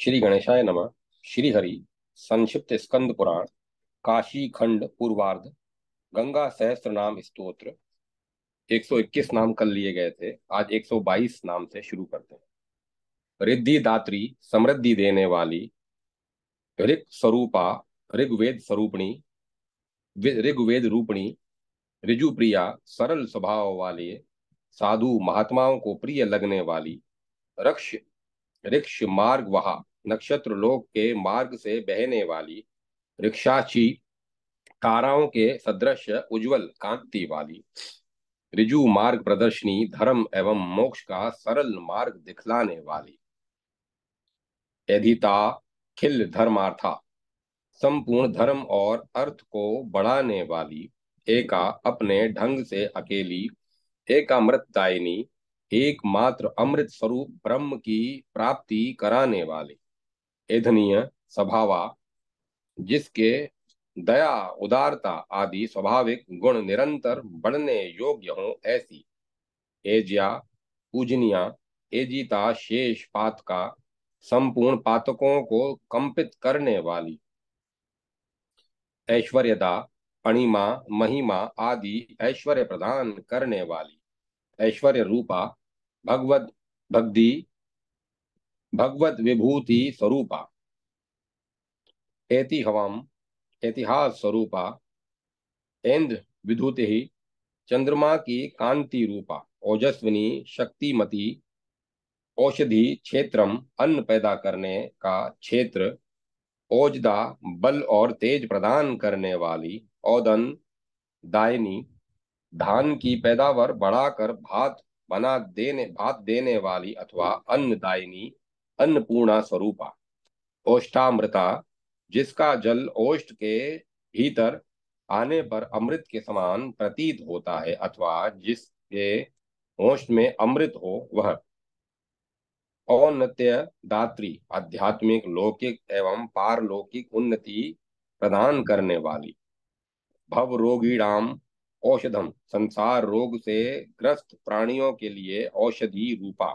श्री गणेशाय नमः। श्री हरि संक्षिप्त स्कंद पुराण काशी खंड पूर्वार्ध गंगा सहस्त्र नाम स्तोत्र। 121 नाम कल लिए गए थे, आज 122 नाम से शुरू करते हैं। रिद्धि दात्री, समृद्धि देने वाली, ऋग स्वरूपा, ऋग्वेद स्वरूपणी, ऋग्वेद रूपणी, ऋजु प्रिया, सरल स्वभाव वाली, साधु महात्माओं को प्रिय लगने वाली, रक्ष ऋक्ष मार्ग वहा, नक्षत्र लोक के मार्ग से बहने वाली, ऋक्षाची, ताराओं के सदृश उज्जवल कांति वाली, ऋजु मार्ग प्रदर्शनी, धर्म एवं मोक्ष का सरल मार्ग दिखलाने वाली, एधिता, खिल धर्मार्था, संपूर्ण धर्म और अर्थ को बढ़ाने वाली, एका अपने ढंग से अकेली, एकामृतदायिनी, एकमात्र अमृत स्वरूप ब्रह्म की प्राप्ति कराने वाली, एधनीय स्वभावा, जिसके दया उदारता आदि स्वाभाविक गुण निरंतर बढ़ने योग्य हों ऐसी, एज्या पूजनिया, एजिता शेष पातका, संपूर्ण पातकों को कंपित करने वाली, ऐश्वर्यदा, अणिमा, महिमा आदि ऐश्वर्य प्रदान करने वाली, ऐश्वर्य रूपा, भगवत भक्ति, भगवत विभूति स्वरूपा, एतिहवम, इतिहास स्वरूपा, इंद्र विधुति, चंद्रमा की कांति रूपा, ओजस्विनी, शक्तिमती, औषधि क्षेत्रम, अन्न पैदा करने का क्षेत्र, ओजदा, बल और तेज प्रदान करने वाली, औदन दायनी, धान की पैदावार बढ़ाकर भात देने वाली अथवा अन्नदायिनी, अन्नपूर्णा स्वरूपा, ओष्ठामृता, जिसका जल ओष्ठ के भीतर आने पर अमृत के समान प्रतीत होता है अथवा जिसके ओष्ठ में अमृत हो वह, औन्नत्य दात्री, आध्यात्मिक लौकिक एवं पारलौकिक उन्नति प्रदान करने वाली, भव रोगीणाम औषधम, संसार रोग से ग्रस्त प्राणियों के लिए औषधि रूपा,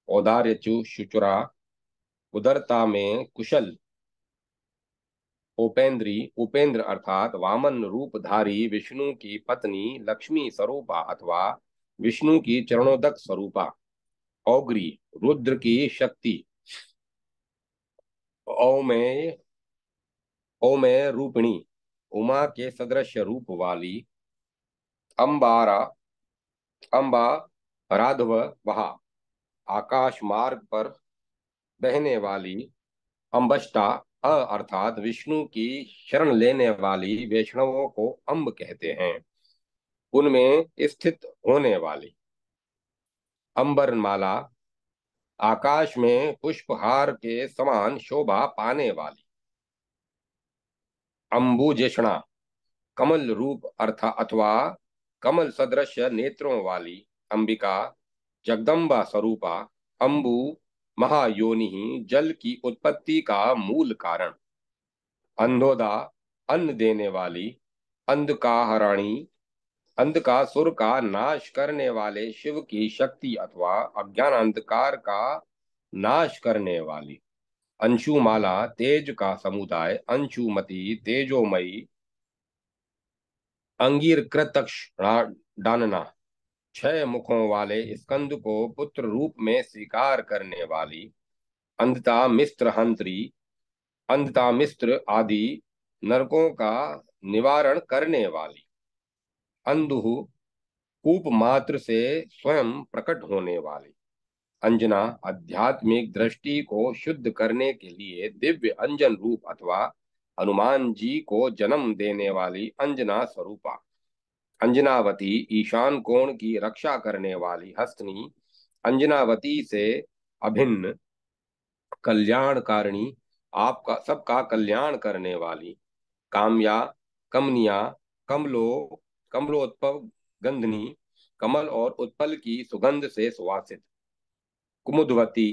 औदार्य शुचुरा, उदरता में कुशल, उपेंद्री, उपेंद्र अर्थात वामन रूपधारी विष्णु की पत्नी लक्ष्मी स्वरूपा अथवा विष्णु की चरणोदक स्वरूपा, औग्री, रुद्र की शक्ति, औमेय औमेय रूपिणी, उमा के सदृश रूप वाली, अंबारा, अंबा, राघव वहा, आकाश मार्ग पर बहने वाली, अंबष्टा, अर्थात विष्णु की शरण लेने वाली वैष्णवों को अंब कहते हैं, उनमें स्थित होने वाली, अंबरमाला, आकाश में पुष्पहार के समान शोभा पाने वाली, अंबुजेषणा, कमल रूप अर्थ अथवा कमल सदृश नेत्रों वाली, अंबिका, जगदम्बा स्वरूपा, अंबु, महायोनि, जल की उत्पत्ति का मूल कारण, अंधोदा, अन्न देने वाली, अंधकाहराणी, अंधकासुर का नाश करने वाले शिव की शक्ति अथवा अज्ञान अंधकार का नाश करने वाली, अंशुमाला, तेज का समुदाय, अंशुमती, तेजोमयी, अंगीर कृतक्ष डानना, 6 मुखों वाले स्कंद को पुत्र रूप में स्वीकार करने वाली, अंधता मिस्त्र हंत्री, अंधता मिस्त्र आदि नरकों का निवारण करने वाली, अंधु, कूप मात्र से स्वयं प्रकट होने वाली, अंजना, आध्यात्मिक दृष्टि को शुद्ध करने के लिए दिव्य अंजन रूप अथवा हनुमान जी को जन्म देने वाली अंजना स्वरूपा, अंजनावती, ईशान कोण की रक्षा करने वाली हस्तनी, अंजनावती से अभिन्न कल्याणकारिणी, आपका सबका कल्याण करने वाली, काम्या, कमनिया, कमलो, कमलोत्पव गंधनी, कमल और उत्पल की सुगंध से सुवासित, कुमुदवती,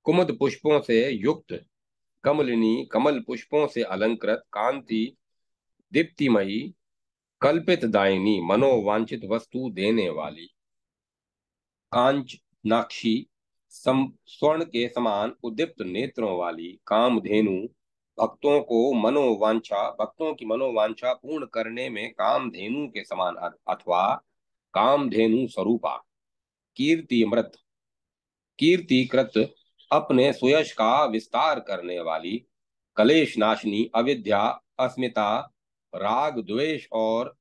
कुमुद पुष्पों से युक्त, कमलिनी, कमल पुष्पों से अलंकृत, कांति दीप्तिमयी, कल्पित दायिनी, मनोवांछित वस्तु देने वाली, कांच, नाक्षी, स्वर्ण के समान उद्दीप्त नेत्रों वाली कामधेनु, भक्तों की मनोवांछा पूर्ण करने में कामधेनु के समान अथवा कामधेनु स्वरूपा, कीर्तिमृत, कीर्तिकृत, अपने सुयश का विस्तार करने वाली, कलेश नाशिनी, अविद्या, अस्मिता, राग द्वेष और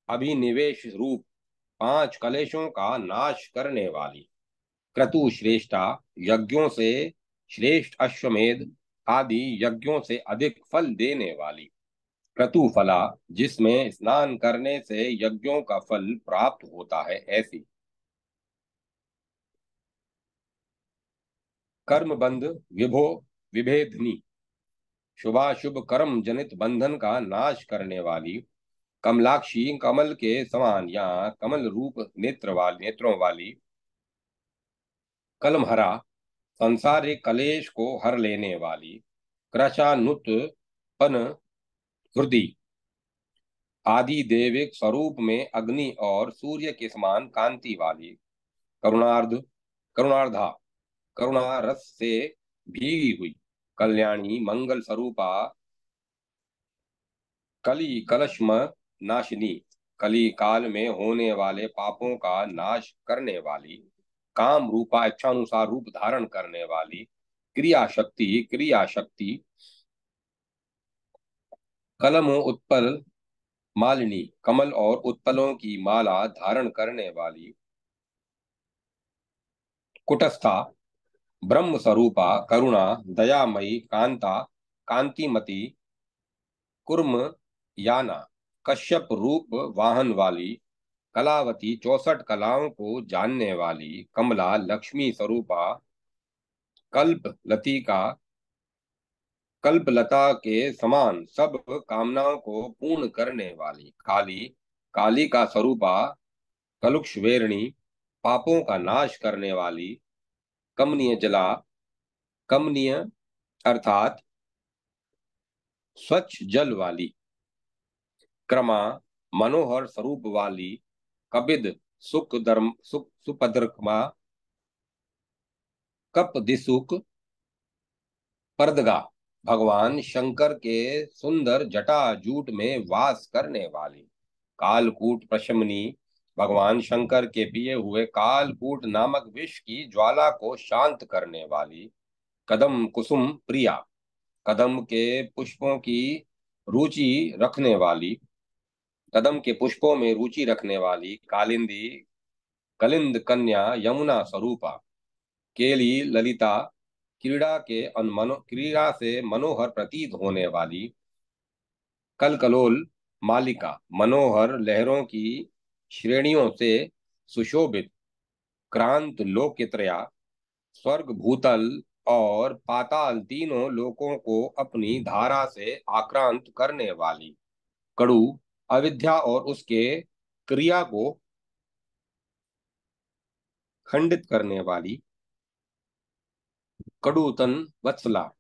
अभिनिवेश रूप 5 कलेशों का नाश करने वाली, क्रतु श्रेष्ठा, यज्ञों से श्रेष्ठ अश्वमेध आदि यज्ञों से अधिक फल देने वाली, क्रतु फला, जिसमें स्नान करने से यज्ञों का फल प्राप्त होता है, ऐसी, कर्म बंध विभो विभेदनी, शुभाशुभ कर्म जनित बंधन का नाश करने वाली, कमलाक्षी, कमल के समान या कमल रूप नेत्रों वाली, कलमहरा, संसारिक कलेश को हर लेने वाली, क्रशानुत्पन हृदय आदि देविक स्वरूप में अग्नि और सूर्य के समान कांति वाली, करुणार्धा, करुणा रस से भीगी हुई, कल्याणी, मंगल स्वरूपा, कली कलश्म नाशिनी, कली काल में होने वाले पापों का नाश करने वाली, काम रूपा, इच्छानुसार रूप धारण करने वाली, क्रिया शक्ति, कलम उत्पल मालिनी, कमल और उत्पलों की माला धारण करने वाली, कुटस्था, ब्रह्म स्वरूपा, करुणा, दयामयी, कांता, कांतिमती, कुर्म याना, कश्यप रूप वाहन वाली, कलावती, 64 कलाओं को जानने वाली, कमला, लक्ष्मी स्वरूपा, कल्प लतिका, कल्पलता के समान सब कामनाओं को पूर्ण करने वाली, काली, काली का स्वरूपा, कलुषवेरणी, पापों का नाश करने वाली, कमनीय जला, कमनीय अर्थात स्वच्छ जल वाली, क्रमा, मनोहर स्वरूप वाली, कबिद, सुपद्रमा, कप दिसुक, पर्दगा, भगवान शंकर के सुंदर जटा जूट में वास करने वाली, कालकूट प्रशमनी, भगवान शंकर के पिए हुए कालकूट नामक विष की ज्वाला को शांत करने वाली, कदम कुसुम प्रिया, कदम के पुष्पों की रुचि रखने वाली, कदम के पुष्पों में रुचि रखने वाली, कालिंदी, कलिंद कन्या, यमुना स्वरूपा, केली ललिता, क्रीड़ा से मनोहर प्रतीत होने वाली, कलकलोल मालिका, मनोहर लहरों की श्रेणियों से सुशोभित, क्रांत लोकत्रया, स्वर्ग, भूतल और पाताल तीनों लोकों को अपनी धारा से आक्रांत करने वाली, कड़ू, अविद्या और उसके क्रिया को खंडित करने वाली, कड़ूतन वत्सला,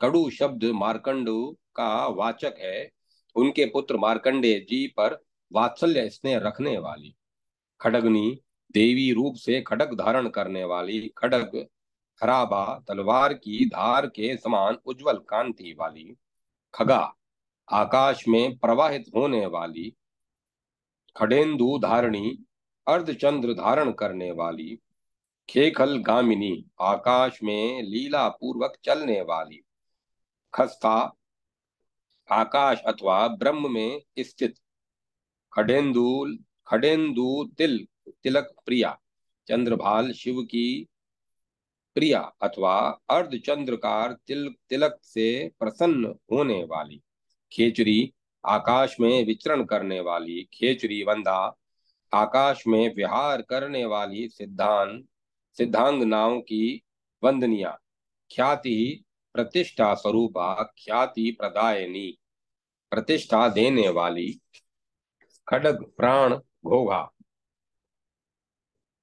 कड़ू शब्द मार्कंडू का वाचक है, उनके पुत्र मार्कंडेय जी पर वात्सल्य स्नेह रखने वाली, खड्गनी, देवी रूप से खड्ग धारण करने वाली, खड्ग खराबा, तलवार की धार के समान उज्जवल कांति वाली, खगा, आकाश में प्रवाहित होने वाली, खडेंदु धारणी, अर्धचंद्र धारण करने वाली, खेखल गामिनी, आकाश में लीला पूर्वक चलने वाली, खस्ता, आकाश अथवा ब्रह्म में स्थित, खडेंदु, खडेंदु तिलक प्रिया, चंद्रभाल, शिव की प्रिया अथवा अर्धचंद्रकार तिलक से प्रसन्न होने वाली, खेचरी, आकाश में विचरण करने वाली, खेचरी वंदा, आकाश में विहार करने वाली, सिद्धांगनाओं की वंदनिया, ख्याति, प्रतिष्ठा स्वरूपा, ख्याति प्रदायनी, प्रतिष्ठा देने वाली, खड्ग प्राण घोघा,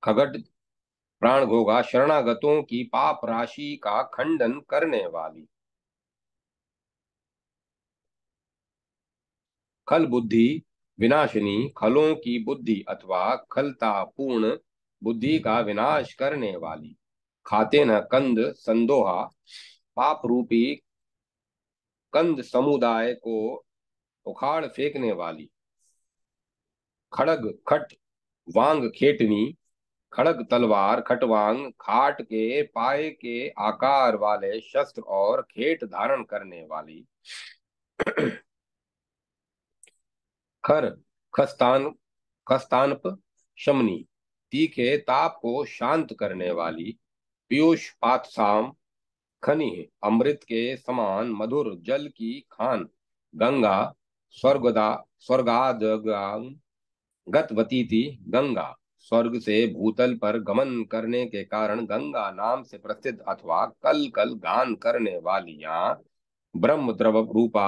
खगड प्राण घोघा, शरणागतों की पाप राशि का खंडन करने वाली, खल बुद्धि विनाशिनी, खलों की बुद्धि अथवा खलता पूर्ण बुद्धि का विनाश करने वाली। खाते न कंद संदोहा, पाप रूपी कंद समुदाय को उखाड़ फेंकने वाली। खड़ग खट वांग खेटनी, खड़ग तलवार खटवांग खाट के पाए के आकार वाले शस्त्र और खेट धारण करने वाली। खर खस्तान खस्तानप शमनी, तीखे ताप को शांत करने वाली। पीयूष पातसाम खनि, अमृत के समान मधुर जल की खान। गंगा स्वर्गदा स्वर्गादगांग गतवती थी। गंगा स्वर्ग से भूतल पर गमन करने के कारण गंगा नाम से प्रसिद्ध अथवा कल कल गान करने वाली। यहाँ ब्रह्म द्रव रूपा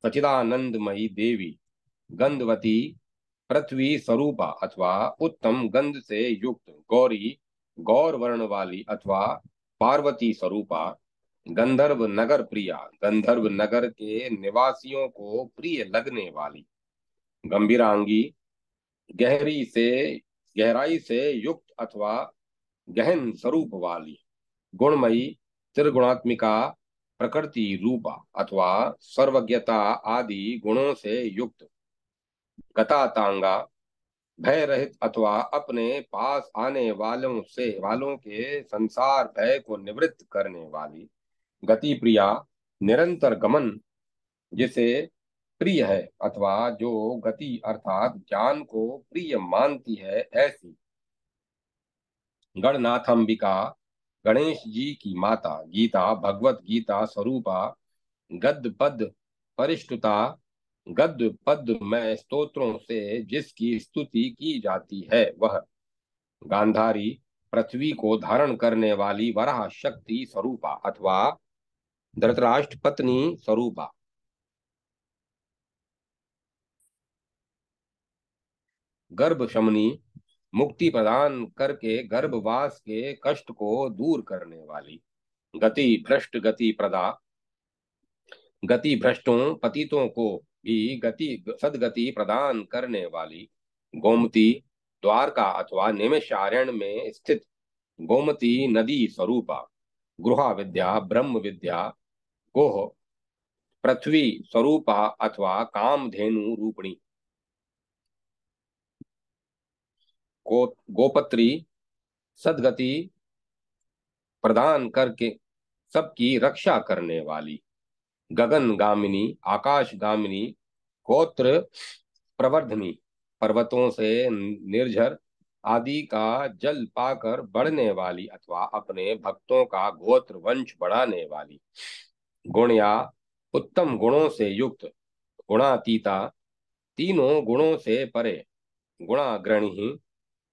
सचिदानंदमयी देवी। गंधवती पृथ्वी स्वरूपा अथवा उत्तम गंध से युक्त गौरी, गौर वर्ण वाली अथवा पार्वती स्वरूपा। गंधर्व नगर प्रिया, गंधर्व नगर के निवासियों को प्रिय लगने वाली। गंभीरांगी गहरी से गहराई से युक्त अथवा गहन स्वरूप वाली। गुणमयी त्रिगुणात्मिका प्रकृति रूपा अथवा सर्वज्ञता आदि गुणों से युक्त। गतातांगा भय रहित अथवा अपने पास आने वालों के संसार भय को निवृत्त करने वाली। गति प्रिया निरंतर गमन जिसे प्रिय है अथवा जो गति अर्थात ज्ञान को प्रिय मानती है ऐसी। गणनाथंबिका गणेश जी की माता। गीता भगवत गीता स्वरूपा। गद्य पद परिष्टुता, गद्य पद में स्तोत्रों से जिसकी स्तुति की जाती है वह। गांधारी पृथ्वी को धारण करने वाली वराह शक्ति स्वरूपा अथवा धृतराष्ट्र पत्नी स्वरूपा। गर्भ शमनी मुक्ति प्रदान करके गर्भवास के कष्ट को दूर करने वाली। गति भ्रष्ट गति प्रदा, गति भ्रष्टों पतितों को भी गति सदगति प्रदान करने वाली। गोमती द्वारका अथवा निमिषारण्य में स्थित गोमती नदी स्वरूपा। गृहा विद्या ब्रह्म विद्या गोह पृथ्वी स्वरूपा अथवा कामधेनु रूपिणी। गोपत्री सदगति प्रदान करके सबकी रक्षा करने वाली। गगन गामिनी आकाश गामिनी गोत्र प्रवर्धनी, पर्वतों से निर्झर आदि का जल पाकर बढ़ने वाली अथवा अपने भक्तों का गोत्र वंश बढ़ाने वाली। गुणया उत्तम गुणों से युक्त गुणातीता, तीनों गुणों से परे गुणाग्रणी,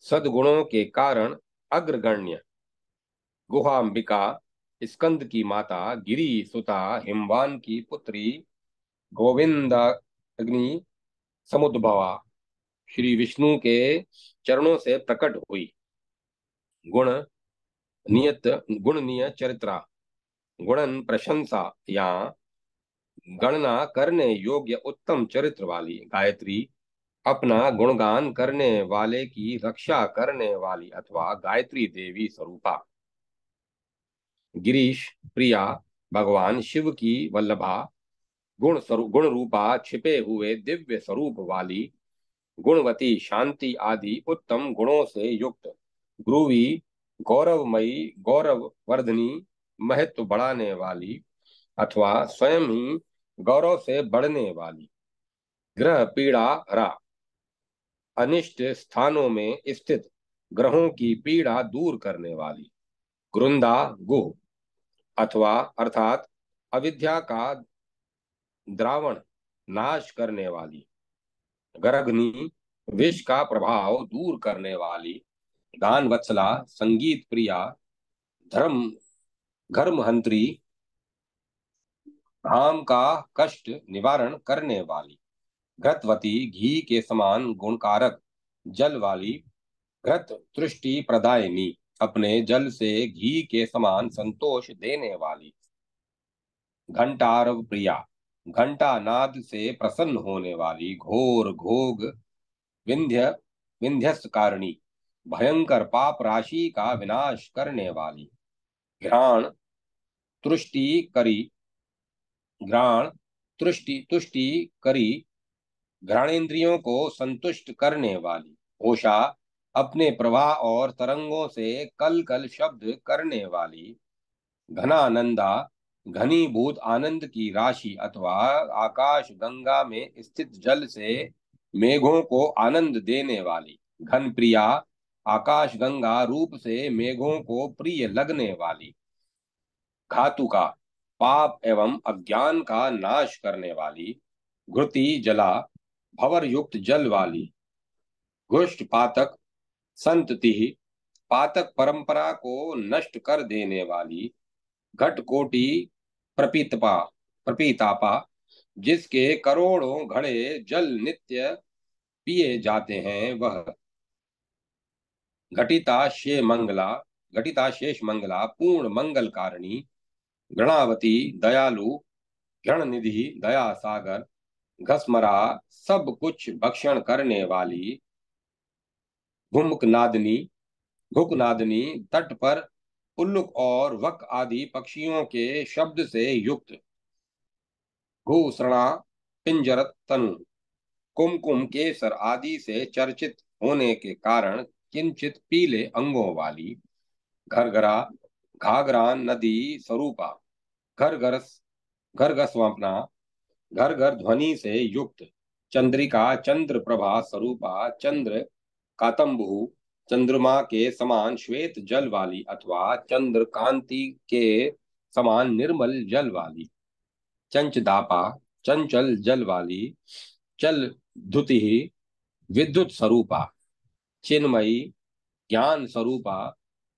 सद्गुणों के कारण अग्रगण्य। गुहाम्बिका स्कंद की माता। गिरी सुता हिमवान की पुत्री। गोविंदाग्नि समुद्भवा, श्री विष्णु के चरणों से प्रकट हुई। गुण नियत गुण नियत चरित्रा, गुणन प्रशंसा या गणना करने योग्य उत्तम चरित्र वाली। गायत्री अपना गुणगान करने वाले की रक्षा करने वाली अथवा गायत्री देवी स्वरूपा। गिरीश प्रिया भगवान शिव की वल्लभा, गुण रूपा छिपे हुए दिव्य स्वरूप वाली। गुणवती शांति आदि उत्तम गुणों से युक्त। ध्रुवी गौरवमयी गौरववर्धनी, महत्व बढ़ाने वाली अथवा स्वयं ही गौरव से बढ़ने वाली। ग्रह पीड़ा हरा, अनिष्ट स्थानों में स्थित ग्रहों की पीड़ा दूर करने वाली। ग्रुंदा गुह अथवा अर्थात अविद्या का द्रावण नाश करने वाली। गर्गनी विष का प्रभाव दूर करने वाली। गान वत्सला संगीत प्रिया, धर्म घर्महंत्री, धाम का कष्ट निवारण करने वाली। घृतवती घी के समान गुणकारक जल वाली। घृत तृष्टि प्रदायिनी, अपने जल से घी के समान संतोष देने वाली। घंटारव प्रिया, घंटा नाद से प्रसन्न होने वाली। घोर घोग विंध्य विंध्यस्कारणी, भयंकर पाप राशि का विनाश करने वाली। घ्राण तुष्टि करी, घ्राण तुष्टि करी, घ्राणेन्द्रियों को संतुष्ट करने वाली। होशा अपने प्रवाह और तरंगों से कल कल शब्द करने वाली। घनानंदा घनीभूत आनंद की राशि अथवा आकाश गंगा में स्थित जल से मेघों को आनंद देने वाली। घन प्रिया आकाश गंगा रूप से मेघों को प्रिय लगने वाली। घातुका पाप एवं अज्ञान का नाश करने वाली। घृति जला भंवर युक्त जल वाली। घुष्ट पातक संतति पातक परंपरा को नष्ट कर देने वाली। घट कोटि प्रपीतपा प्रपीतापा जिसके करोड़ों घड़े जल नित्य पिए जाते हैं वह। घटिता शे मंगला घटिता शेष मंगला पूर्ण मंगल कारिणी। गणावती दयालु गण निधि दया सागर। घसमरा सब कुछ भक्षण करने वाली। भुमक नादनी भुक नादनी तट पर उल्लुक और वक आदि पक्षियों के शब्द से युक्त। घूसरणा पिंजरत तनु कुमकुम केसर आदि से चर्चित होने के कारण किंचित पीले अंगों वाली। घरघरा घाघरा नदी स्वरूपा। घर घर घर घर स्वप्ना घर घर ध्वनि से युक्त। चंद्रिका चंद्र प्रभा स्वरूपा चंद्र कातंबु चंद्रमा के समान श्वेत जल वाली अथवा चंद्र कांति के समान निर्मल जल वाली। चंचदापा चंचल जल वाली। चल धुति विद्युत स्वरूपा। चिन्मयी ज्ञान स्वरूपा।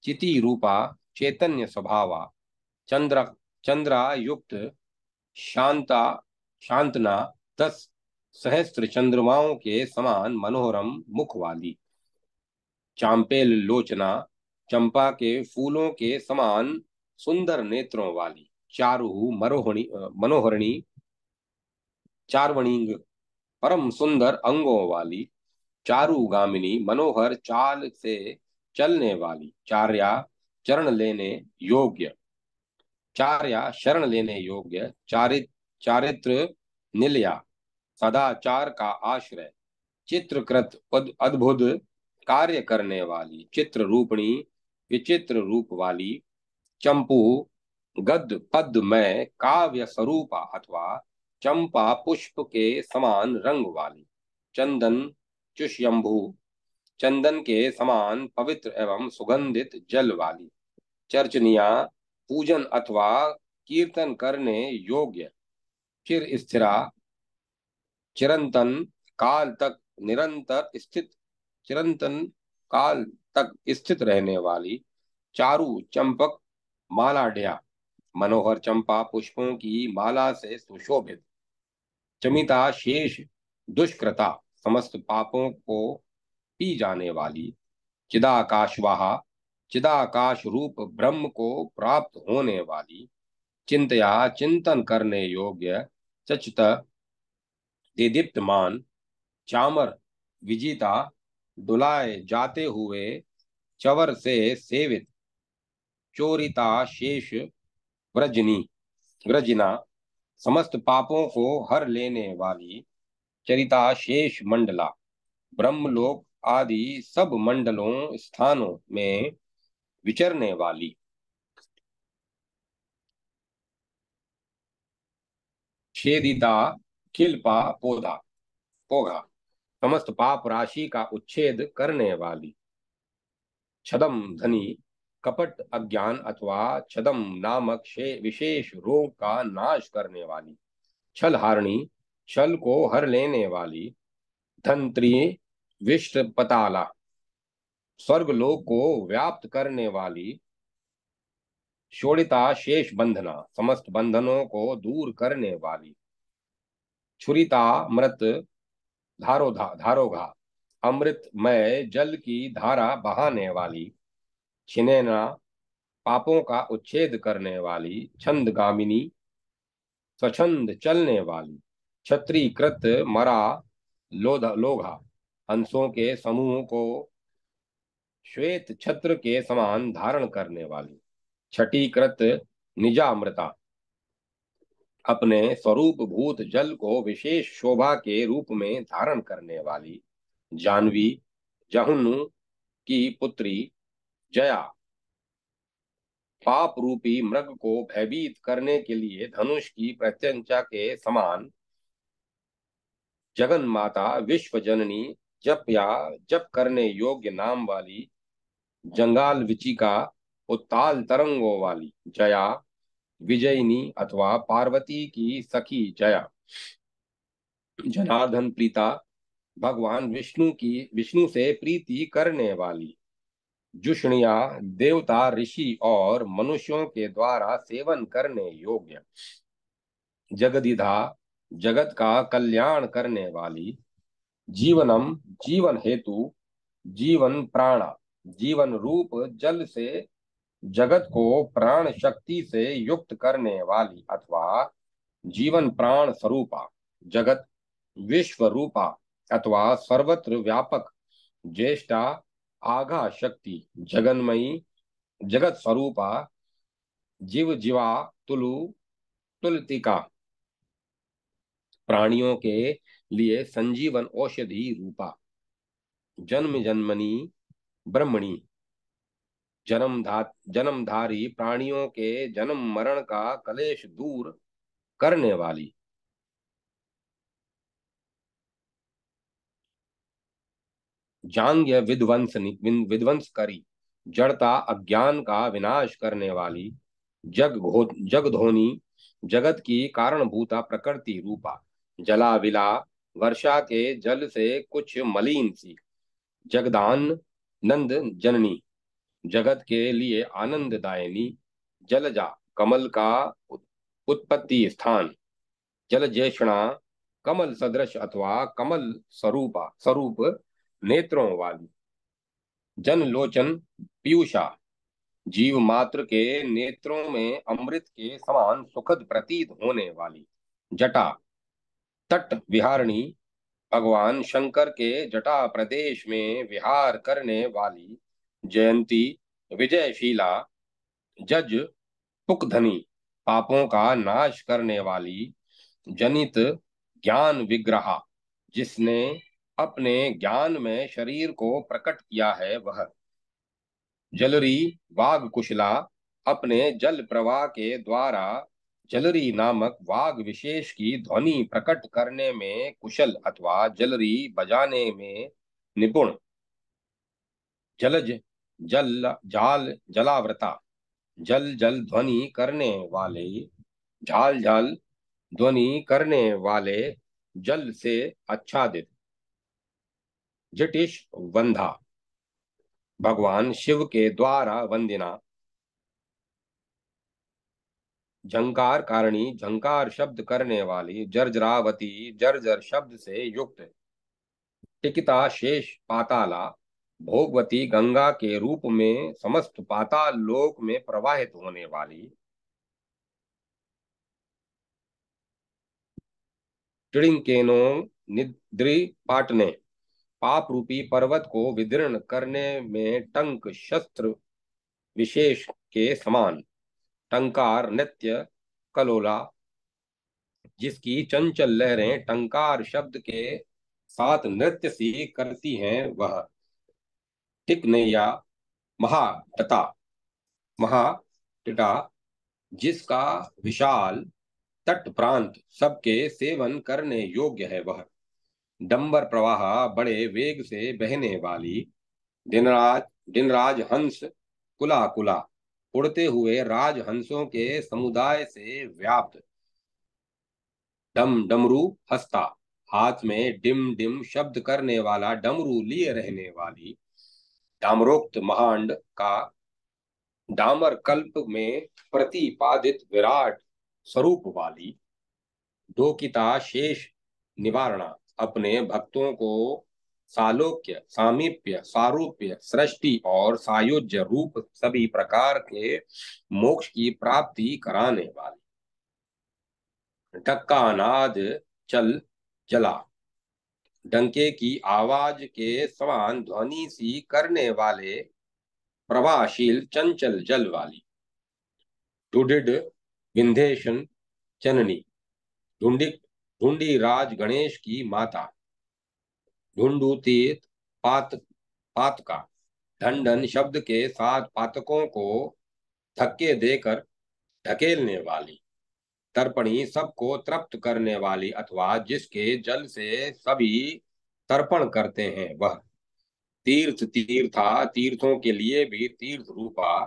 चिति रूपा चैतन्य स्वभावा। चंद्र चंद्रा युक्त शांता शांतना 10 सहस्त्र चंद्रमाओं के समान मनोरम मुख वाली। चांपेल लोचना चंपा के फूलों के समान सुंदर नेत्रों वाली। चारु मनोहरणी चारवणिंग परम सुंदर अंगों वाली। चारुगामिनी मनोहर चाल से चलने वाली। चार्या चरण लेने योग्य चार्या शरण लेने योग्य। चारित्र निलया सदाचार का आश्रय। चित्रकृत अद्भुत कार्य करने वाली। चित्र रूपणी विचित्र रूप वाली। चंपू गद्य पद्य में काव्य स्वरूपा अथवा चंपा पुष्प के समान रंग वाली। चंदन चुष्यंभू चंदन के समान पवित्र एवं सुगंधित जल वाली। चर्चनिया पूजन अथवा कीर्तन करने योग्य। चिर स्थिरा चिरंतन काल तक निरंतर स्थित चिरंतन काल तक स्थित रहने वाली। चारु चंपक मालाढ़या मनोहर चंपा पुष्पों की माला से सुशोभित। चमिता शेष दुष्कृता समस्त पापों को पी जाने वाली। चिदाकाशवाहा चिदाकाश रूप ब्रह्म को प्राप्त होने वाली। चिंतया चिंतन करने योग्य। चचित देदीप्यमान चामर विजिता डुलाए जाते हुए चवर से सेवित। चोरिता शेष व्रजनी व्रजना समस्त पापों को हर लेने वाली। चरिता शेष मंडला ब्रह्मलोक आदि सब मंडलों स्थानों में विचरने वाली। छेदिता खिलपा पोधा पोगा समस्त पाप राशि का उच्छेद करने वाली। छदम धनी कपट अज्ञान अथवा छदम नामक विशेष रोग का नाश करने वाली। छल हारणी छल को हर लेने वाली। धंत्री विष्ट पताला स्वर्गलोक को व्याप्त करने वाली। शोड़िता शेष बंधना समस्त बंधनों को दूर करने वाली। छुरिता मृत धारोघा अमृतमय जल की धारा बहाने वाली। छिनेना पापों का उच्छेद करने वाली। छंदगामिनी स्वच्छंद चलने वाली। छत्रीकृत मरा लोधा हंसों के समूह को श्वेत छत्र के समान धारण करने वाली। छठीकृत निजामृता, अपने स्वरूप भूत जल को विशेष शोभा के रूप में धारण करने वाली। जानवी, जहुनु की पुत्री। जया, पाप रूपी मृग को भयभीत करने के लिए धनुष की प्रत्यंचा के समान। जगन माता, विश्व जननी, जप या जप करने योग्य नाम वाली। जंगाल विचिका, उत्ताल तरंगों वाली। जया, विजयिनी अथवा पार्वती की सखी जया। जनार्दन प्रीता, भगवान विष्णु से प्रीति करने वाली। जुष्णिया, देवता, ऋषि और मनुष्यों के द्वारा सेवन करने योग्य। जगदिधा, जगत का कल्याण करने वाली। जीवनम, जीवन हेतु। जीवन प्राणा, जीवन रूप जल से जगत को प्राण शक्ति से युक्त करने वाली अथवा जीवन प्राण स्वरूपा। जगत विश्व रूपा अथवा सर्वत्र व्यापक। ज्येष्ठा, आघा शक्ति। जगन्मयी, जगत स्वरूपा। जीव जीवा, तुलु, तुलतिका, प्राणियों के लिए संजीवन औषधि रूपा। जन्म जन्मनी, ब्रह्मणी, जन्मधारी प्राणियों के जन्म मरण का कलेश दूर करने वाली। जांग्य, विध्वंसकारी, जड़ता अज्ञान का विनाश करने वाली। जगधोनी, जगत की कारणभूता प्रकृति रूपा। जलाविला, वर्षा के जल से कुछ मलिन सी। जगदान, नंद जननी, जगत के लिए आनंददायिनी। जलजा, कमल का उत्पत्ति स्थान। जलजेष्णा, कमल सदृश अथवा कमल स्वरूप नेत्रों वाली। जनलोचन, पीयूषा, जीव मात्र के नेत्रों में अमृत के समान सुखद प्रतीत होने वाली। जटा, तट विहारिणी, भगवान शंकर के जटा प्रदेश में विहार करने वाली। जयंती, विजयशीला, जज पुकधनी, पापों का नाश करने वाली। जनित, ज्ञान विग्रहा, जिसने अपने ज्ञान में शरीर को प्रकट किया है वह। जलरी, वाग कुशला, अपने जल प्रवाह के द्वारा जलरी नामक वाग विशेष की ध्वनि प्रकट करने में कुशल अथवा जलरी बजाने में निपुण। जलज, जलावृता, जल जल ध्वनि करने वाले। झाल झाल, ध्वनि करने वाले जल से आच्छादित। जटिश वंधा, भगवान शिव के द्वारा वंदिना। झंकार कारिणी, झंकार शब्द करने वाली। जर्जरावती, जर्जर शब्द से युक्त। टिकिता शेष पाताला, भोगवती, गंगा के रूप में समस्त पाताल लोक में प्रवाहित होने वाली। टिड़िंकेनो, निद्रि पाटने, पाप रूपी पर्वत को विदीर्ण करने में टंक शस्त्र विशेष के समान। टंकार, नृत्य कलोला, जिसकी चंचल लहरें टंकार शब्द के साथ नृत्य सी करती हैं वह। टिकनैया, महाटता, महाटिटा, जिसका विशाल तट प्रांत सबके सेवन करने योग्य है वह। डंबर प्रवाह, बड़े वेग से बहने वाली। दिनराज, दिनराज हंस, कुला कुला, उड़ते हुए राजहंसों के समुदाय से व्याप्त। डम डमरू हस्ता, हाथ में डिम डिम शब्द करने वाला डमरू लिए रहने वाली। डामरोक्त महांड का डामर कल्प में प्रतिपादित विराट स्वरूप वाली। डोकिता शेष निवारणा, अपने भक्तों को सालोक्य, सामीप्य, सारूप्य, सृष्टि और सायुज्य रूप सभी प्रकार के मोक्ष की प्राप्ति कराने वाली। डक्का नाद, चल जला, डंके की आवाज के समान ध्वनि सी करने वाले प्रवाहशील चंचल जल वाली। ढूढ़िढ विंध्येशन जननी, ढूंढी ढूंढी राज गणेश की माता। ढूंढू तीत पात पातका, ढन ढन शब्द के साथ पातकों को धक्के देकर ढकेलने वाली। तर्पणी सबको तृप्त करने वाली अथवा जिसके जल से सभी तर्पण करते हैं वह। तीर्थ तीर्था, तीर्थों के लिए भी तीर्थ रूपा।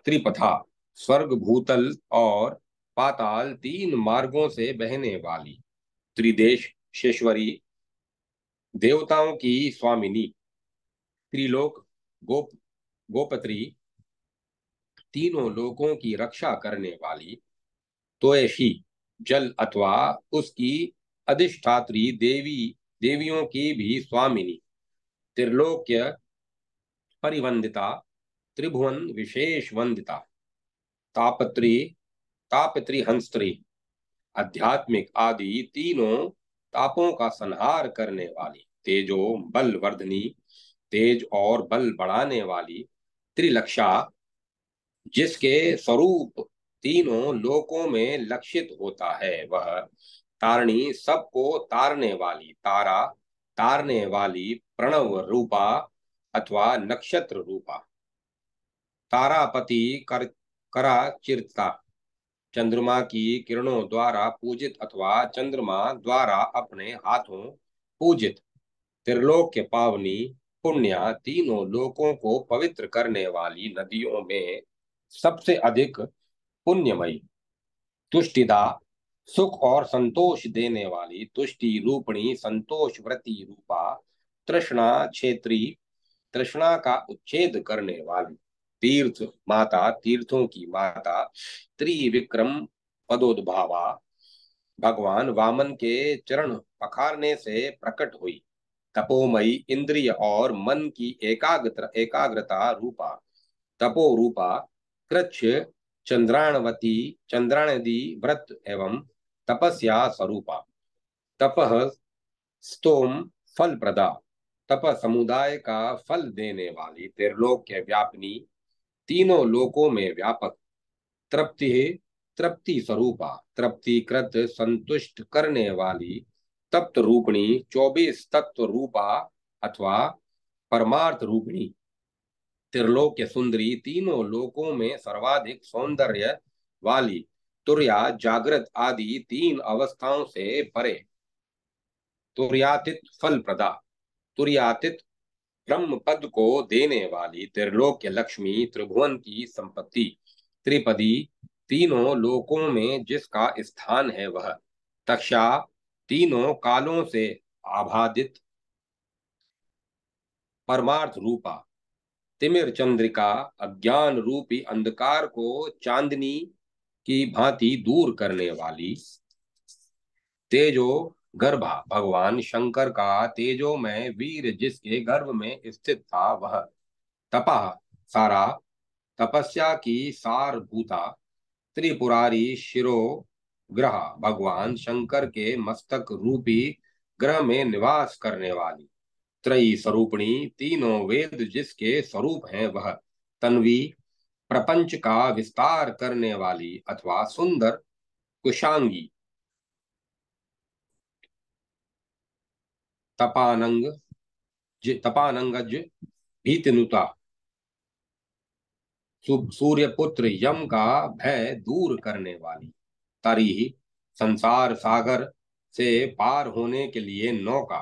त्रिपथा, स्वर्ग भूतल और पाताल तीन मार्गों से बहने वाली। त्रिदेश शेश्वरी, देवताओं की स्वामिनी। त्रिलोक गोप गोपत्री, तीनों लोकों की रक्षा करने वाली। तोयशी, जल अथवा उसकी अधिष्ठात्री देवी, देवियों की भी स्वामिनी। त्रिलोक्य परिवंदिता, त्रिभुवन विशेष वंदिता। तापत्री, तापत्री हंस्त्री, आध्यात्मिक आदि तीनों तापों का संहार करने वाली। तेजो बल वर्धनी, तेज और बल बढ़ाने वाली। त्रिलक्षा, जिसके स्वरूप तीनों लोकों में लक्षित होता है वह। तारणी, सबको तारने वाली। तारा, तारने वाली। प्रणव रूपा अथवा नक्षत्र रूपा। तारापति कर करा चिरता, चंद्रमा की किरणों द्वारा पूजित अथवा चंद्रमा द्वारा अपने हाथों पूजित। त्रिलोक्य पावनी, पुण्या, तीनों लोकों को पवित्र करने वाली नदियों में सबसे अधिक पुण्यमयी। तुष्टिदा, सुख और संतोष देने वाली। तुष्टि रूपणी, संतोष व्रति रूपा। तृष्णा क्षेत्री, तृष्णा का उच्छेद करने वाली। तीर्थ माता, तीर्थों की माता। त्रिविक्रम पदोद्भावा, भगवान वामन के चरण पखारने से प्रकट हुई। तपोमयी, इंद्रिय और मन की एकाग्रता रूपा। तपो रूपा। कृच्छ चंद्राणवती, चंद्राणदी व्रत एवं तपस्या स्वरूपा। तपह स्तोम फल प्रदा, तप समुदाय का फल देने वाली। त्रिलोक्य व्यापिनी, तीनों लोकों में व्यापक। तृप्ति, तृप्ति स्वरूपा, तृप्तिकृत संतुष्ट करने वाली। तप्त रूपिणी, 24 तत्व रूपा अथवा परमार्थ रूपिणी। त्रिलोक्य सुंदरी, तीनों लोकों में सर्वाधिक सौंदर्य वाली। तुर्या, जागृत आदि तीन अवस्थाओं से परे। तुर्यातीत फल प्रदा, तुर्यातीत ब्रह्म पद को देने वाली। त्रिलोक्य लक्ष्मी, त्रिभुवन की संपत्ति। त्रिपदी, तीनों लोकों में जिसका स्थान है वह। तक्षा, तीनों कालों से आबादित परमार्थ रूपा। तिमिर चंद्रिका, अज्ञान रूपी अंधकार को चांदनी की भांति दूर करने वाली। तेजो गर्भा, भगवान शंकर का तेजोमय वीर जिसके गर्भ में स्थित था वह। तपा, सारा, तपस्या की सार भूता। त्रिपुरारी शिरो ग्रह, भगवान शंकर के मस्तक रूपी ग्रह में निवास करने वाली। त्रयी स्वरूपिणी, तीनों वेद जिसके स्वरूप हैं वह। तन्वी, प्रपंच का विस्तार करने वाली अथवा सुंदर कुशांगी। तपानंग, तपानंगज, भीतनुता, सूर्यपुत्र यम का भय दूर करने वाली। तरी, संसार सागर से पार होने के लिए नौका।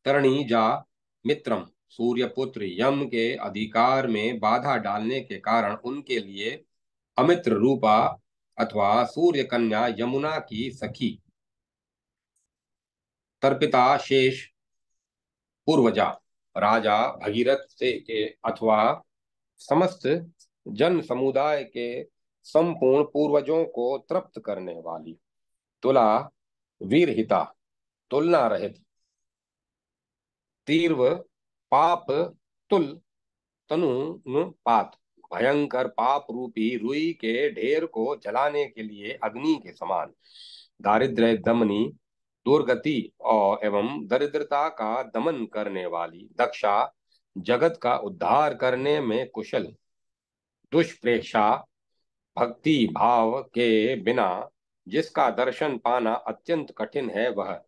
तरणी जा, मित्रम, सूर्यपुत्र यम के अधिकार में बाधा डालने के कारण उनके लिए अमित्र रूपा अथवा सूर्य कन्या यमुना की सखी। तर्पिता शेष पूर्वजा, राजा भगीरथ से के अथवा समस्त जन समुदाय के संपूर्ण पूर्वजों को तृप्त करने वाली। तुला, वीरहिता, तुलना रहित। तीर्व, पाप तुल तनुपात, भयंकर पाप रूपी रुई के ढेर को जलाने के लिए अग्नि के समान। दारिद्र्य दमनी, दुर्गति और एवं दरिद्रता का दमन करने वाली। दक्षा, जगत का उद्धार करने में कुशल, दुष्प्रेक्षा भक्ति भाव के बिना जिसका दर्शन पाना अत्यंत कठिन है, वह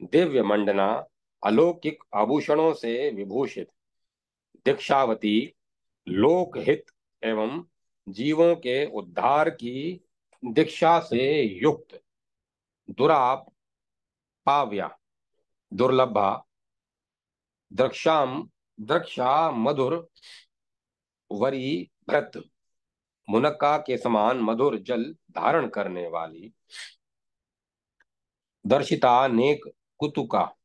दिव्य मंडना अलौकिक आभूषणों से विभूषित, दीक्षावती, लोकहित एवं जीवों के उद्धार की दीक्षा से युक्त, दुरापाव्या, दुर्लभा, द्रक्षाम द्रक्षा मधुर वरी भृत, मुनक्का के समान मधुर जल धारण करने वाली, दर्शिता नेक कुतुका,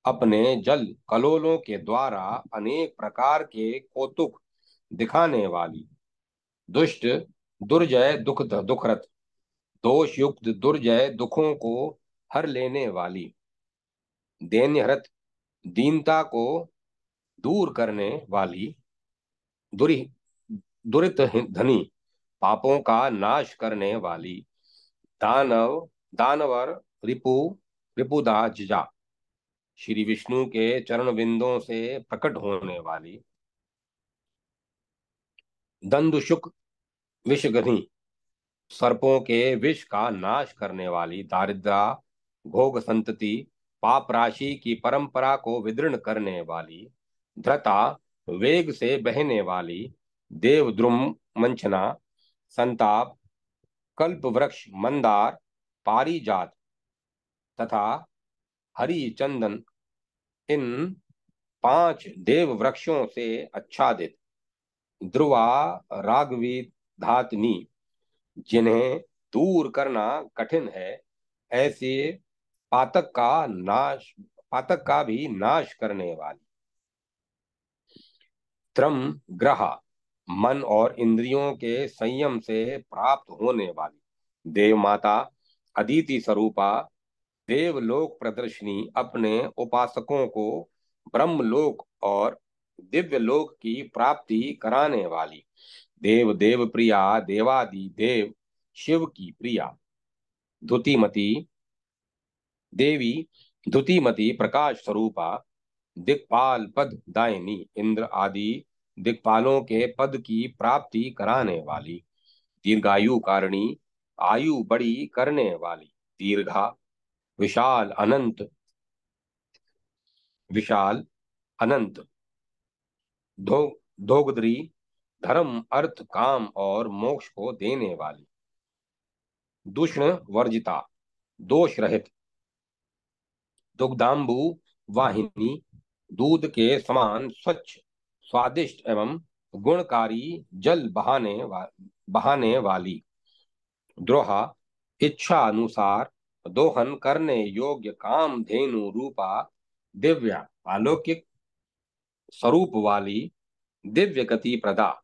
अपने जल कलोलों के द्वारा अनेक प्रकार के कौतुक दिखाने वाली, दुष्ट दुर्जय दुखरत, दोष युक्त दुर्जय दुखों को हर लेने वाली, दैन्यहरत, दीनता को दूर करने वाली, दुरी दुरित धनी, पापों का नाश करने वाली, दानव दानवर रिपु रिपुदा जिजा, श्री विष्णु के चरण बिंदों से प्रकट होने वाली, दंदुशुक विषगनी, सर्पों के विष का नाश करने वाली, दारिद्रा भोग संतति, पाप राशि की परंपरा को विदृढ़ करने वाली, धृता वेग से बहने वाली, देवद्रुम मंचना, संताप, कल्प वृक्ष मंदार, पारिजात तथा हरि चंदन, इन 5 देव वृक्षों से आच्छादित, ध्रुवा रागवी धातनी, जिन्हें दूर करना कठिन है, ऐसे पातक का भी नाश करने वाली, त्रम ग्रह, मन और इंद्रियों के संयम से प्राप्त होने वाली, देव माता अदिति स्वरूपा, देवलोक प्रदर्शनी, अपने उपासकों को ब्रह्मलोक और दिव्य लोक की प्राप्ति कराने वाली, देव देव प्रिया, देवादि देव शिव की प्रिया, धुतिमती देवी, धुतिमती प्रकाश स्वरूपा, दिक्पाल पद दायिनी, इंद्र आदि दिक्पालों के पद की प्राप्ति कराने वाली, दीर्घायु कारिणी, आयु बड़ी करने वाली, दीर्घा, विशाल अनंत, विशाल अनंत, धो धोगद्री, धर्म अर्थ काम और मोक्ष को देने वाली, दूषण वर्जिता, दोष रहित, दुग्धांबु वाहिनी, दूध के समान स्वच्छ, स्वादिष्ट एवं गुणकारी जल बहाने वाली, द्रोहा, इच्छा अनुसार दोहन करने योग्य काम धेनु रूपा, दिव्या अलौकिक स्वरूप वाली, दिव्य गति प्रदा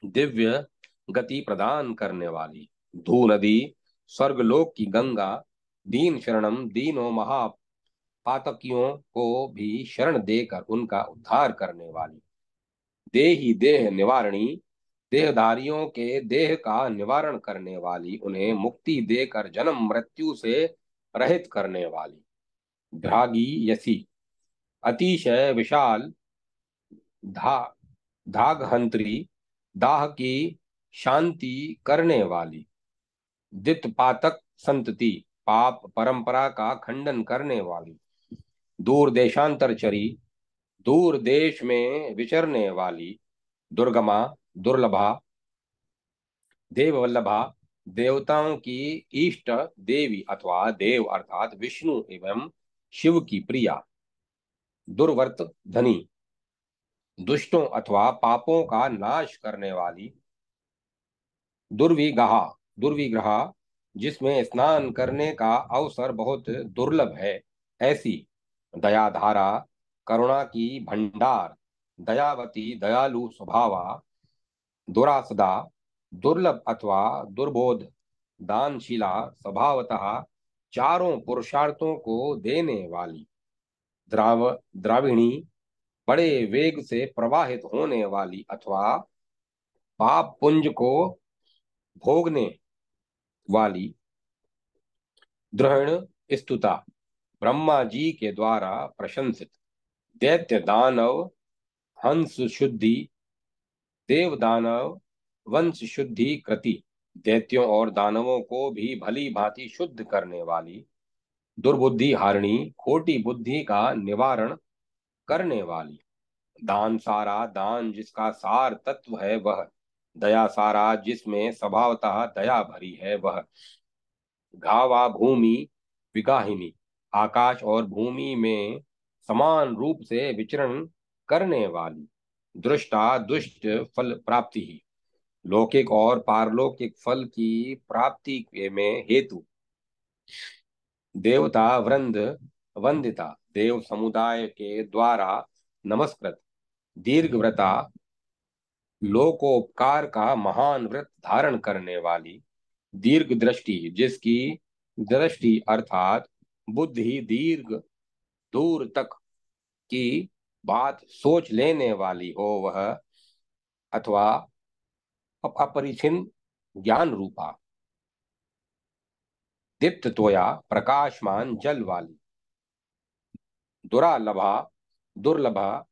दिव्य गति प्रदान करने वाली, धू नदी, स्वर्गलोक की गंगा, दीन शरणम, दीनों महापातकियों को भी शरण देकर उनका उद्धार करने वाली, देही देह निवारणी, देहधारियों के देह का निवारण करने वाली, उन्हें मुक्ति देकर जन्म मृत्यु से रहित करने वाली, ध्रागी यसी, अतिशय विशाल, धा धागहंत्री, दाह की शांति करने वाली, दित्पातक संतति, पाप परंपरा का खंडन करने वाली, दूर देशांतरचरी, दूर देश में विचरने वाली, दुर्गमा, दुर्लभा, देववल्लभा, देवताओं की इष्ट देवी अथवा देव अर्थात विष्णु एवं शिव की प्रिया, दुर्वर्त धनी, दुष्टों अथवा पापों का नाश करने वाली, दुर्विगाह, दुर्विग्रह, जिसमें स्नान करने का अवसर बहुत दुर्लभ है, ऐसी, दयाधारा, करुणा की भंडार, दयावती, दयालु स्वभावा, दुरासदा, दुर्लभ अथवा दुर्बोध, दानशीला, स्वभावतः चारों पुरुषार्थों को देने वाली, द्राविणी, बड़े वेग से प्रवाहित होने वाली अथवा पाप पुंज को भोगने वाली, दृढ़ स्तुता, ब्रह्मा जी के द्वारा प्रशंसित, दैत्य दानव हंस शुद्धि, देव दानव वंश शुद्धि कृति। दैत्यों और दानवों को भी भली भांति शुद्ध करने वाली, दुर्बुद्धि हारिणी, खोटी बुद्धि का निवारण करने वाली। दान सारा, दान जिसका सार तत्व है वह। दया सारा, जिसमें स्वभावतः दया भरी है वह। घावा भूमि विगाहिनी, आकाश और भूमि में समान रूप से विचरण करने वाली। दृष्टा, दुष्ट फल प्राप्ति ही, लौकिक और पारलौकिक फल की प्राप्ति में हेतु। देवता वृंद वंदिता, देव समुदाय के द्वारा नमस्कृत। दीर्घव्रता, लोकोपकार का महान व्रत धारण करने वाली। दीर्घ दृष्टि, जिसकी दृष्टि अर्थात बुद्धि दीर्घ दूर तक की बात सोच लेने वाली हो वह, अथवा अपरिछिन्न ज्ञान रूपा। दीप्त त्वया, प्रकाशमान जल वाली। दुरालभा, दुर्लभा,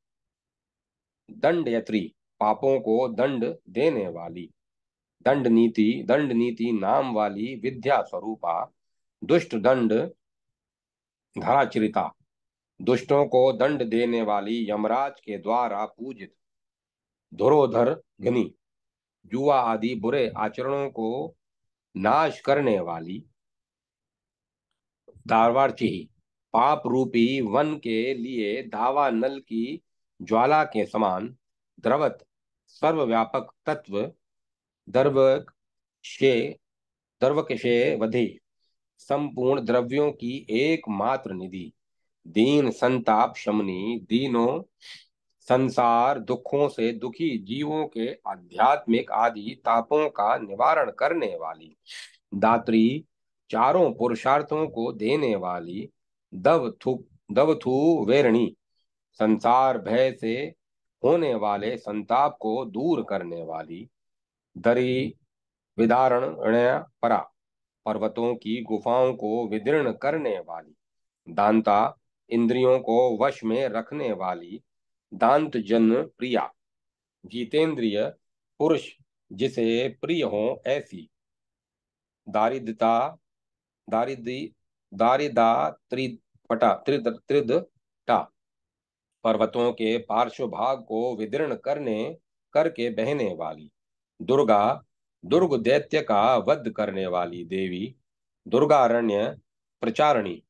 दंडयत्री, पापों को दंड देने वाली। दंड नीति नाम वाली विद्या स्वरूपा। दुष्ट दंड धराचरिता, दुष्टों को दंड देने वाली, यमराज के द्वारा पूजित। धुरोधर घनी, जुआ आदि बुरे आचरणों को नाश करने वाली। दावार्चिही, पाप रूपी वन के लिए दावा नल की ज्वाला के समान। द्रवत, सर्वव्यापक तत्व। दर्वक्षे, दर्वकशे वधे, संपूर्ण द्रव्यों की एकमात्र निधि। दीन संताप शमनी, दीनों संसार दुखों से दुखी जीवों के आध्यात्मिक आदि तापों का निवारण करने वाली। दात्री, चारों पुरुषार्थों को देने वाली। दवथु, दवथु वेरणी, संसार भय से होने वाले संताप को दूर करने वाली। दरी विदारण परा, पर्वतों की गुफाओं को विदीर्ण करने वाली। दांता, इंद्रियों को वश में रखने वाली। दांत जन प्रिया, जीतेंद्रिय पुरुष जिसे प्रिय हो ऐसी। दारिद्रता, दारिद्री दारिदा त्रिपटा त्रिदटा, पर्वतों के पार्श्व भाग को विदीर्ण करने करके बहने वाली। दुर्गा, दुर्ग दैत्य का वध करने वाली देवी। दुर्गारण्य प्रचारणी,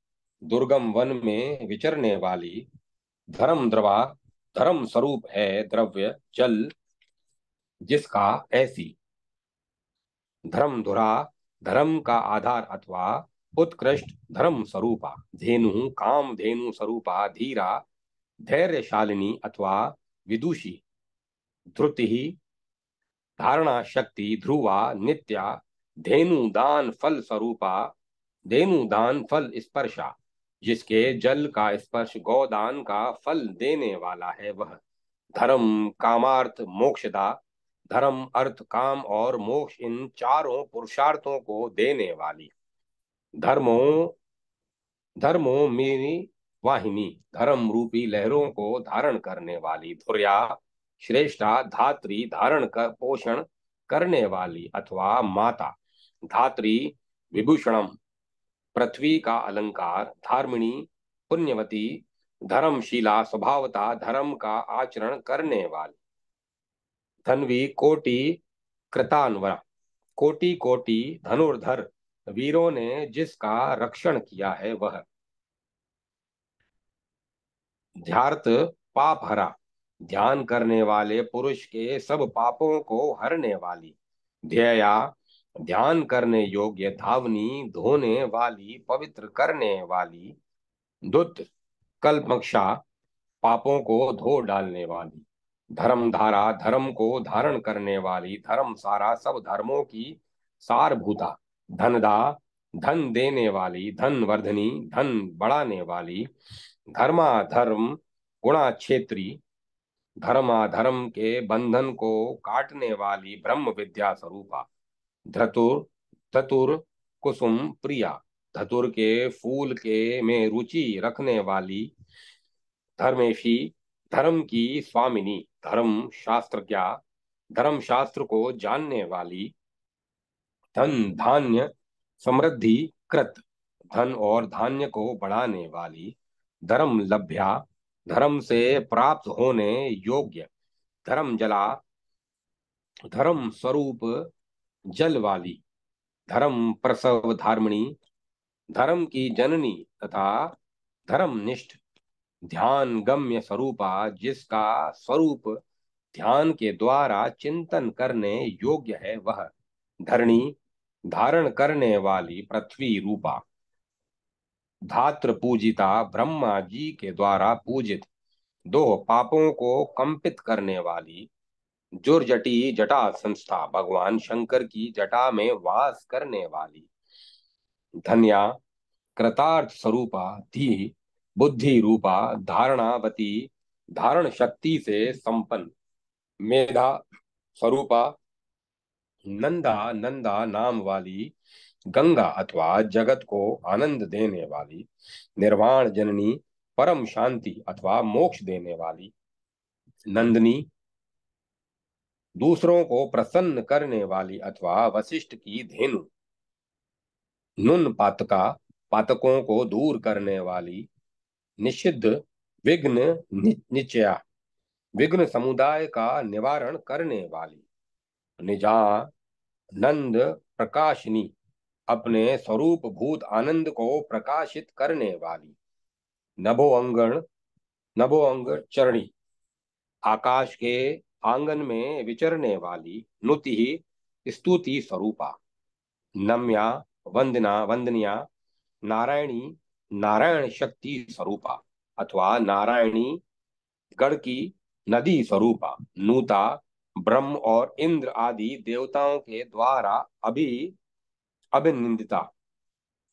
दुर्गम वन में विचरने वाली। धर्म द्रवा, धर्म स्वरूप है द्रव्य जल जिसका ऐसी। धर्मधुरा, धर्म का आधार अथवा उत्कृष्ट धर्म स्वरूपा। धेनु, काम धेनु स्वरूपा। धीरा, धैर्यशालिनी अथवा विदुषी। धृति, धारणा शक्ति। ध्रुवा, नित्या। धेनु दान फल स्वरूपा, धेनु दान फल स्पर्शा, जिसके जल का स्पर्श गौदान का फल देने वाला है वह। धर्म कामार्थ मोक्षदा, धर्म अर्थ काम और मोक्ष इन चारों पुरुषार्थों को देने वाली। धर्मो, धर्मो मेरी वाहिनी, धर्म रूपी लहरों को धारण करने वाली। धुर्या, श्रेष्ठा, धात्री, धारण कर पोषण करने वाली अथवा माता। धात्री, विभूषणम, पृथ्वी का अलंकार। धार्मिणी, पुण्यवती, धर्मशीला, स्वभावता धर्म का आचरण करने वाली। धनवी, कोटि कृतान्वरा, कोटि कोटि धनुर्धर वीरों ने जिसका रक्षण किया है वह। ध्यार्त, पाप हरा, ध्यान करने वाले पुरुष के सब पापों को हरने वाली। ध्येया, ध्यान करने योग्य। धावनी, धोने वाली पवित्र करने वाली। दुत, कल्पक्षा, पापों को धो डालने वाली। धर्मधारा, धर्म को धारण करने वाली। धर्म सारा, सब धर्मों की सारभूता। धनदा, धन देने वाली। धन वर्धनी, धन बढ़ाने वाली। धर्माधर्म गुणा क्षेत्री, धर्माधर्म के बंधन को काटने वाली ब्रह्म विद्या स्वरूपा। धतुर, धतुर कुसुम प्रिया, धतुर के फूल के में रुचि रखने वाली। धर्मेशी, धर्म की स्वामिनी, धर्म शास्त्र क्या, धर्म शास्त्र को जानने वाली, धन धान्य समृद्धि कृत, धन और धान्य को बढ़ाने वाली, धर्म लभ्या, धर्म से प्राप्त होने योग्य, धर्म जला, धर्म स्वरूप जल वाली, धर्म प्रसव धारमणी, धर्म की जननी तथा धर्मनिष्ठ, ध्यान गम्य स्वरूपा, जिसका स्वरूप ध्यान के द्वारा चिंतन करने योग्य है वह, धरणी, धारण करने वाली पृथ्वी रूपा, धात्र पूजिता, ब्रह्मा जी के द्वारा पूजित, दो पापों को कंपित करने वाली, जुर्जटी जटा संस्था, भगवान शंकर की जटा में वास करने वाली, धन्या, कृतार्थ स्वरूपा, धी, बुद्धि रूपा, धारणावती, धारण शक्ति से संपन्न, मेधा स्वरूपा, नंदा, नंदा नाम वाली, गंगा अथवा जगत को आनंद देने वाली, निर्वाण जननी, परम शांति अथवा मोक्ष देने वाली, नंदनी, दूसरों को प्रसन्न करने वाली अथवा वशिष्ठ की धेनु, नुन पातका, पातकों को दूर करने वाली, निषिद्ध, विघ्न निचया, विघ्न समुदाय का निवारण करने वाली, निजा, नंद प्रकाशिनी, अपने स्वरूप भूत आनंद को प्रकाशित करने वाली, नभो अंगण, नभो अंग चरणी, आकाश के आंगन में विचरने वाली, नुति ही स्तुति स्वरूपा, नम्या, वंदना वंदनिया, नारायणी, नारायण शक्ति स्वरूपा अथवा नारायणी गढ़ की नदी स्वरूपा, नूता, ब्रह्म और इंद्र आदि देवताओं के द्वारा अभिनिंदिता,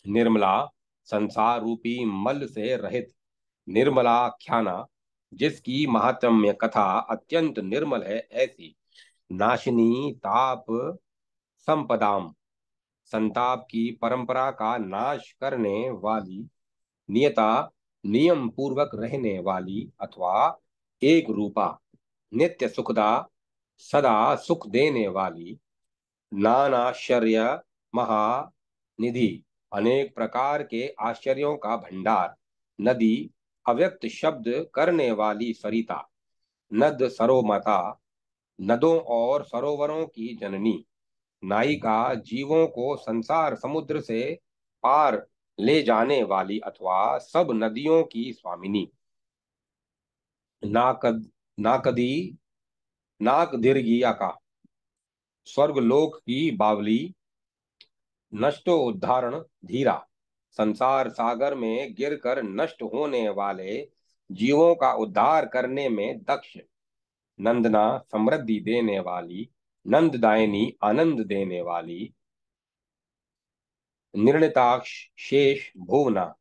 निर्मला, संसार रूपी मल से रहित, निर्मलाख्याना, जिसकी महात्म्य कथा अत्यंत निर्मल है ऐसी, नाशिनी, ताप संपदाम, संताप की परंपरा का नाश करने वाली, नियता, नियम पूर्वक रहने वाली अथवा एक रूपा, नित्य सुखदा, सदा सुख देने वाली, नानाश्चर्य महानिधि, अनेक प्रकार के आश्चर्यों का भंडार, नदी, अव्यक्त शब्द करने वाली सरिता, नद सरोमता, नदों और सरोवरों की जननी, नायिका, जीवों को संसार समुद्र से पार ले जाने वाली अथवा सब नदियों की स्वामिनी, नाकद, नाकदी, नाक दीर्घी का, स्वर्गलोक की बावली, नष्टो उद्धारण धीरा, संसार सागर में गिरकर नष्ट होने वाले जीवों का उद्धार करने में दक्ष, नंदना, समृद्धि देने वाली, नंददायिनी, आनंद देने वाली, निर्णिताक्ष, शेष भुवना,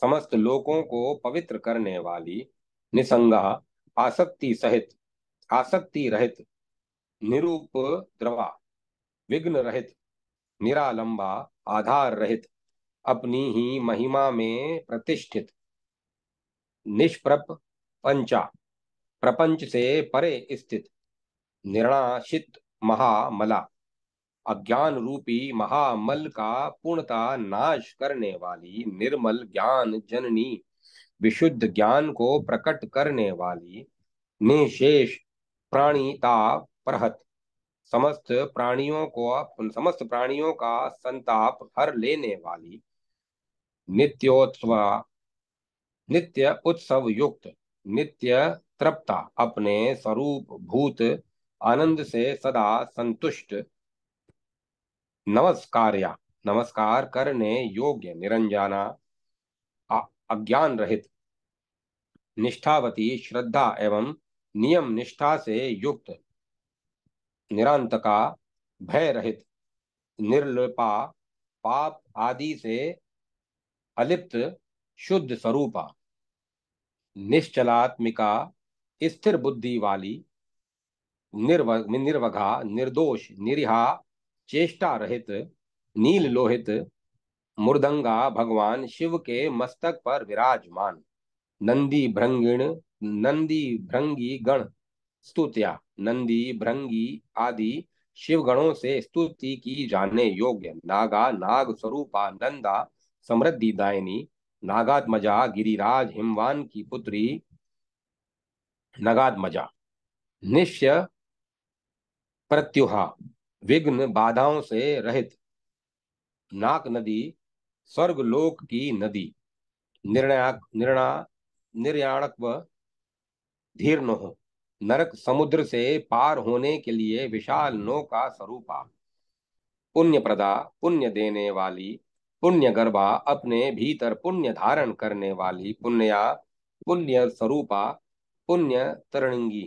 समस्त लोकों को पवित्र करने वाली, निसंगा, आसक्ति सहित, आसक्ति रहित, निरूप द्रवा, विघ्न रहित, निरालंबा, आधार रहित, अपनी ही महिमा में प्रतिष्ठित, निष्प्रप पंचा, प्रपंच से परे स्थित, निर्णाशित महामला, अज्ञान रूपी महामल का पूर्णता नाश करने वाली, निर्मल ज्ञान जननी, विशुद्ध ज्ञान को प्रकट करने वाली, निशेष प्राणिता परहत, समस्त प्राणियों का संताप हर लेने वाली, नित्योत्सव, नित्य उत्सव युक्त, नित्य तृप्ता, अपने स्वरूप भूत आनंद से सदा संतुष्ट, नमस्कार्या, नमस्कार करने योग्य, निरंजना, अज्ञान रहित, निष्ठावती, श्रद्धा एवं नियम निष्ठा से युक्त, निरांतका, भय रहित, निर्लिपा, पाप आदि से अलिप्त, शुद्ध स्वरूपा, निश्चलात्मिका, स्थिर बुद्धि वाली, निर्वघा, निर्दोष, निरिहा, चेष्टा रहित, नील लोहित, मुर्दंगा, भगवान शिव के मस्तक पर विराजमान, नंदी भृंगिण नंदी भृंगी गण स्तुत्या, नंदी भृंगी आदि शिव गणों से स्तुति की जाने योग्य नागा नाग स्वरूपा नंदा समृद्धि दायिनी नागात्मजा गिरिराज हिमवान की पुत्री नगात्मजा निश्चय प्रत्युहा विघ्न बाधाओं से रहित नाक नदी स्वर्गलोक की नदी निर्णयाक निर्णा निर्याणक व धीर न हो नरक समुद्र से पार होने के लिए विशाल नौका स्वरूपा पुण्य प्रदा पुण्य देने वाली पुण्य गर्भा अपने भीतर पुण्य धारण करने वाली पुण्या पुण्य स्वरूपा पुण्य तरंगी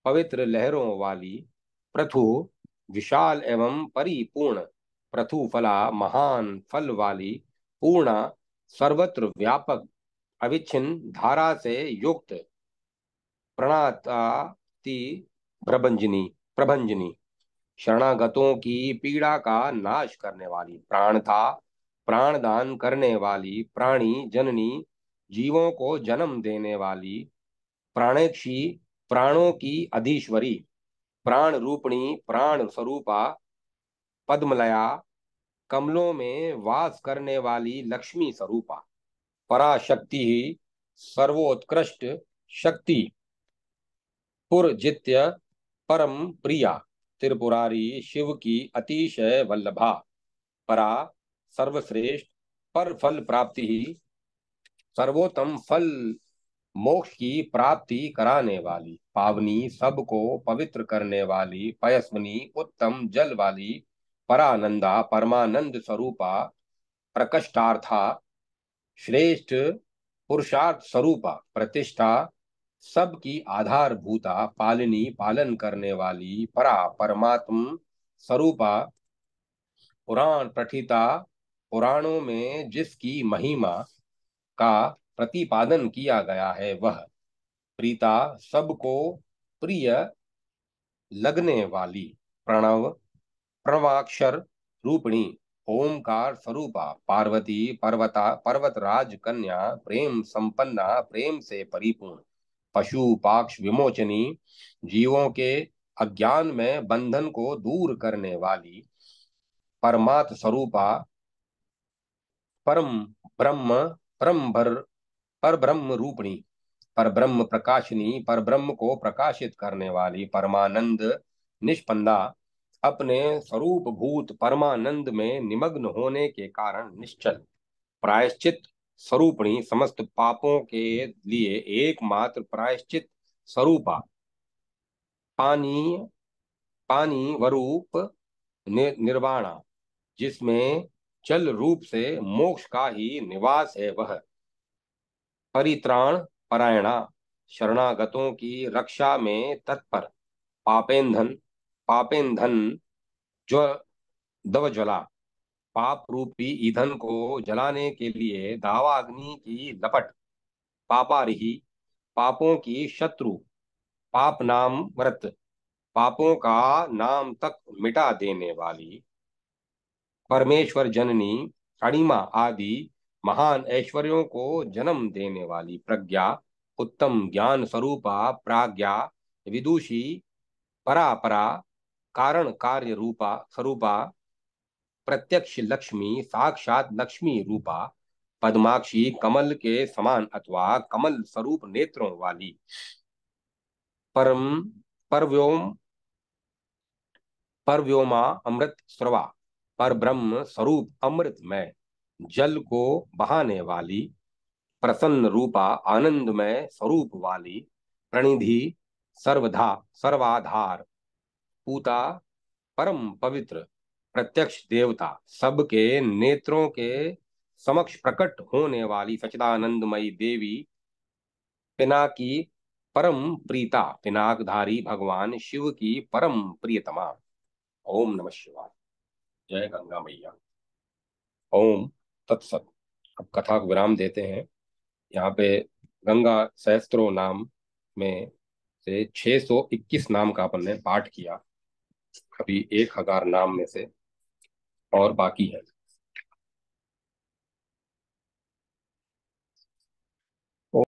पवित्र लहरों वाली प्रथु विशाल एवं परिपूर्ण प्रथु फला महान फल वाली पूर्णा सर्वत्र व्यापक अविच्छिन्न धारा से युक्त प्रणाताति प्रभंजनी शरणागतों की पीड़ा का नाश करने वाली प्राण था प्राण दान करने वाली प्राणी जननी जीवों को जन्म देने वाली प्राणेक्षी प्राणों की अधीश्वरी प्राण रूपणी प्राण स्वरूपा पद्मलया कमलों में वास करने वाली लक्ष्मी स्वरूपा पराशक्ति ही सर्वोत्कृष्ट शक्ति पुरजित्य परम प्रिया त्रिपुरारी शिव की अतिशय वल्लभा परा सर्वश्रेष्ठ पर फल प्राप्ति ही सर्वोत्तम फल मोक्ष की प्राप्ति कराने वाली पावनी सबको पवित्र करने वाली पयस्वनी उत्तम जल वाली परानंदा परमानंद स्वरूपा प्रकष्टार्था श्रेष्ठ पुरुषार्थ स्वरूपा प्रतिष्ठा सबकी आधारभूता पालिनी पालन करने वाली परा परमात्म स्वरूपा पुराण पठिता पुराणों में जिसकी महिमा का प्रतिपादन किया गया है वह प्रीता सबको प्रिय लगने वाली प्रणव प्रणवाक्षर रूपिणी ओमकार स्वरूपा पार्वती पर्वता पर्वतराज कन्या प्रेम संपन्ना प्रेम से परिपूर्ण पशु पाक्ष विमोचनी जीवों के अज्ञान में बंधन को दूर करने वाली परमात्म स्वरूपा परम ब्रह्म परम भर पर ब्रह्म रूपिणी पर ब्रह्म प्रकाशिनी पर ब्रह्म को प्रकाशित करने वाली परमानंद निष्पन्दा अपने स्वरूप भूत परमानंद में निमग्न होने के कारण निश्चल प्रायश्चित स्वरूपणी समस्त पापों के लिए एकमात्र प्रायश्चित स्वरूपा पानी पानी वरूप निर्वाणा जिसमें जल रूप से मोक्ष का ही निवास है वह परित्राण परायणा शरणागतों की रक्षा में तत्पर पापेंधन पापेंधन ज्व दवज्वला पाप रूपी ईंधन को जलाने के लिए दावाग्नि की लपट पापारिही पापों की शत्रु पाप नाम व्रत पापों का नाम तक मिटा देने वाली परमेश्वर जननी अणिमा आदि महान ऐश्वर्यों को जन्म देने वाली प्रज्ञा उत्तम ज्ञान स्वरूपा प्राज्ञा विदुषी परापरा कारण कार्य रूपा स्वरूपा प्रत्यक्ष लक्ष्मी साक्षात लक्ष्मी रूपा पद्माक्षी कमल के समान अथवा कमल स्वरूप नेत्रों वाली परम परव्योम परव्योमा अमृत स्रवा पर ब्रह्म स्वरूप अमृतमय जल को बहाने वाली प्रसन्न रूपा आनंदमय स्वरूप वाली प्रणिधि सर्वधा सर्वाधार पूता परम पवित्र प्रत्यक्ष देवता सबके नेत्रों के समक्ष प्रकट होने वाली सच्चिदानंदमयी देवी पिनाकी परम प्रीता पिनाकधारी भगवान शिव की परम प्रियतमा ओम नमः शिवाय जय गंगा मैया ओम तत्सत। अब कथा को विराम देते हैं। यहाँ पे गंगा सहस्त्रों नाम में से 621 नाम का अपन ने पाठ किया। अभी 1000 नाम में से और बाकी है।